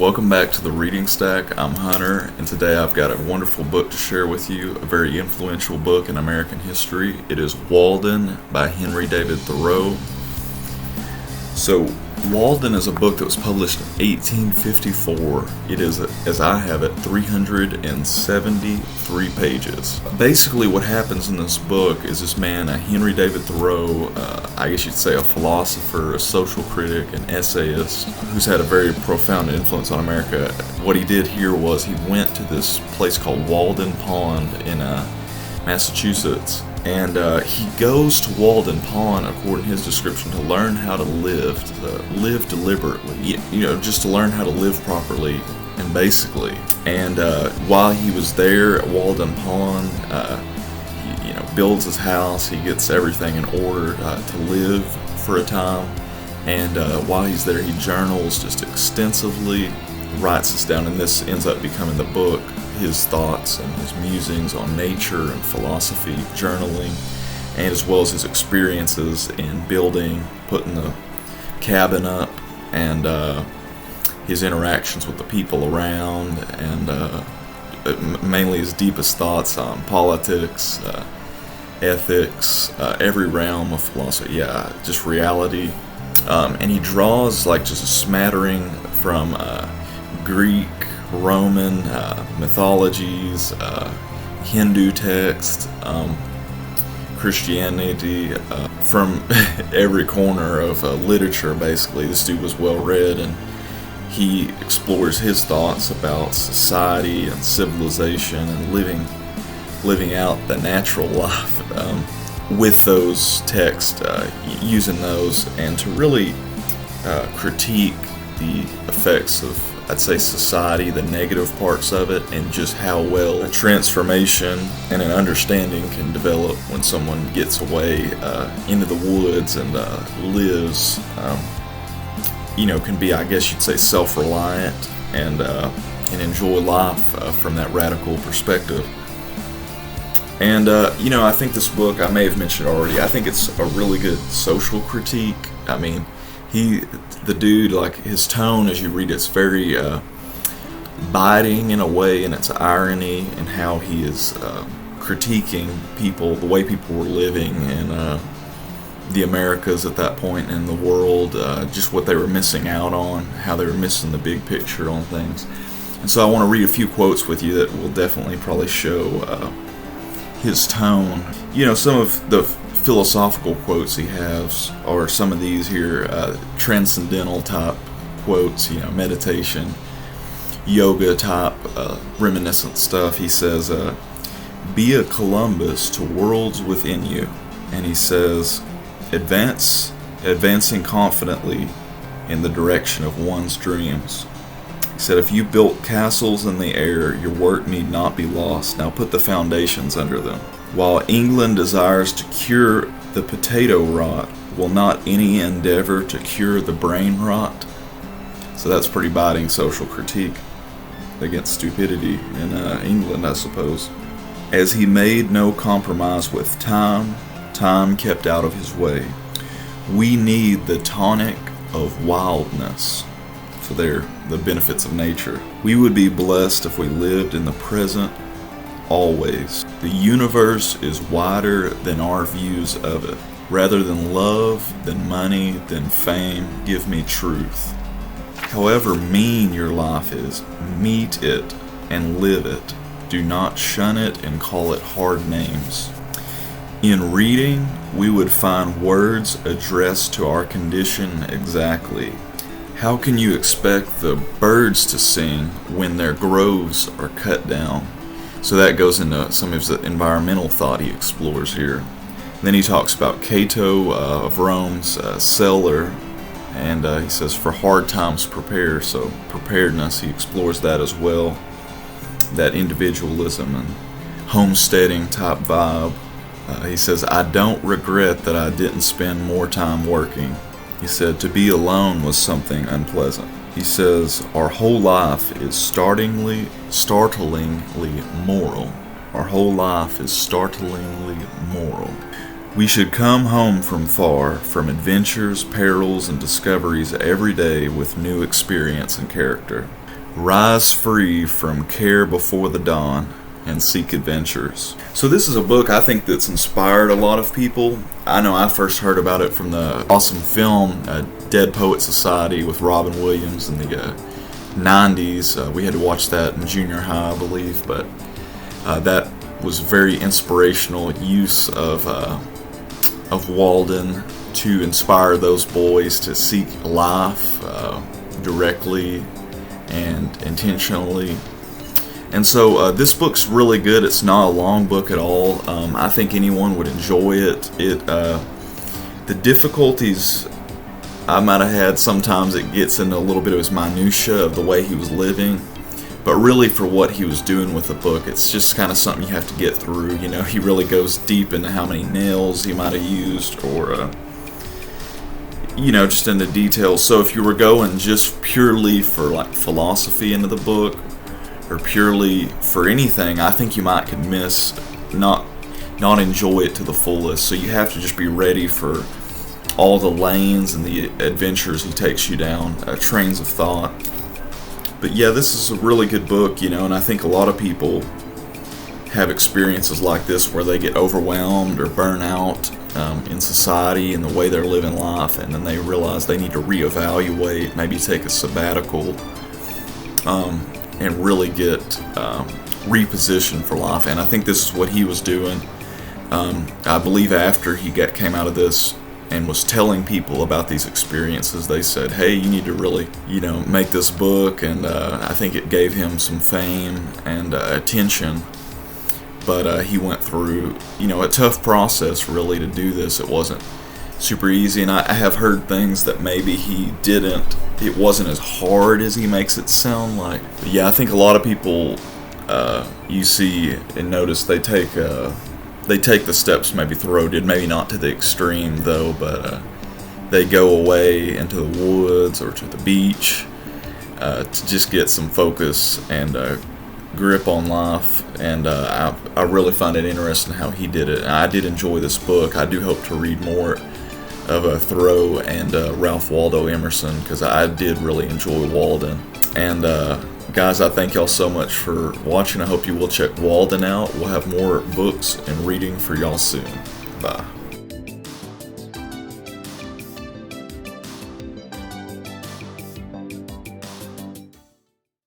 welcome back to the Reading Stack. I'm Hunter, and today I've got a wonderful book to share with you, a very influential book in American history. It is Walden by Henry David Thoreau. So, Walden is a book that was published in 1854. It is, as I have it, 373 pages. Basically what happens in this book is this man, Henry David Thoreau, I guess you'd say a philosopher, a social critic, an essayist, who's had a very profound influence on America. What he did here was he went to this place called Walden Pond in Massachusetts. And he goes to Walden Pond, according to his description, to learn how to live deliberately, just to learn how to live properly and basically. And while he was there at Walden Pond, he builds his house, he gets everything in order to live for a time. And while he's there, he journals just extensively, writes this down, and this ends up becoming the book. His thoughts and his musings on nature and philosophy, journaling, and as well as his experiences in building, putting the cabin up, and his interactions with the people around, and mainly his deepest thoughts on politics, ethics, every realm of philosophy, just reality. And he draws like just a smattering from Greek, Roman mythologies, Hindu texts, Christianity, from every corner of literature. Basically, this dude was well read, and he explores his thoughts about society and civilization and living out the natural life with those texts, using those, and to really critique the effects of, I'd say, society, the negative parts of it, and just how well a transformation and an understanding can develop when someone gets away into the woods and lives, can be, I guess you'd say, self-reliant and enjoy life from that radical perspective. And, I think this book, I may have mentioned already, I think it's a really good social critique. I mean, the dude, like, his tone as you read it's very biting in a way, and its irony, and how he is critiquing people, the way people were living in the Americas at that point in the world, just what they were missing out on, how they were missing the big picture on things. And so I want to read a few quotes with you that will definitely probably show his tone. Some of the philosophical quotes he has are some of these here, transcendental type quotes, meditation, yoga type, reminiscent stuff. He says, be a Columbus to worlds within you. And he says, advancing confidently in the direction of one's dreams. He said, if you built castles in the air, your work need not be lost. Now put the foundations under them. While England desires to cure the potato rot, will not any endeavor to cure the brain rot? So that's pretty biting social critique against stupidity in England, I suppose. As he made no compromise with time, time kept out of his way. We need the tonic of wildness for the benefits of nature. We would be blessed if we lived in the present always. The universe is wider than our views of it. Rather than love, than money, than fame, give me truth. However mean your life is, meet it and live it. Do not shun it and call it hard names. In reading, we would find words addressed to our condition exactly. How can you expect the birds to sing when their groves are cut down? So that goes into some of his environmental thought he explores here. Then he talks about Cato of Rome's cellar, and he says, for hard times prepare. So preparedness, he explores that as well, that individualism and homesteading type vibe. He says, I don't regret that I didn't spend more time working. He said, to be alone was something unpleasant. He says, our whole life is startlingly moral. Our whole life is startlingly moral. We should come home from far, from adventures, perils, and discoveries every day with new experience and character. Rise free from care before the dawn and seek adventures. So this is a book I think that's inspired a lot of people. I know I first heard about it from the awesome film Dead Poet Society with Robin Williams in the 90s. We had to watch that in junior high, I believe, but that was very inspirational use of Walden to inspire those boys to seek life directly and intentionally. And so this book's really good. It's not a long book at all. I think anyone would enjoy it. The difficulties I might have had sometimes, it gets into a little bit of his minutia of the way he was living, but really for what he was doing with the book, it's just kind of something you have to get through. You know, he really goes deep into how many nails he might have used, or just into details. So if you were going just purely for like philosophy into the book, or purely for anything, I think you might could not enjoy it to the fullest. So you have to just be ready for all the lanes and the adventures he takes you down, trains of thought. But yeah, this is a really good book, and I think a lot of people have experiences like this where they get overwhelmed or burn out in society and the way they're living life, and then they realize they need to reevaluate, maybe take a sabbatical, and really get repositioned for life. And I think this is what he was doing. I believe after he came out of this and was telling people about these experiences, they said, hey, you need to really, make this book. And I think it gave him some fame and attention. But he went through, a tough process really to do this. It wasn't super easy. And I have heard things that maybe it wasn't as hard as he makes it sound like. But yeah, I think a lot of people you see and notice they take the steps maybe Thoreau did, maybe not to the extreme though, but they go away into the woods or to the beach to just get some focus and grip on life. And I really find it interesting how he did it. And I did enjoy this book. I do hope to read more of Thoreau and Ralph Waldo Emerson, because I did really enjoy Walden. And guys, I thank y'all so much for watching. I hope you will check Walden out. We'll have more books and reading for y'all soon. Bye.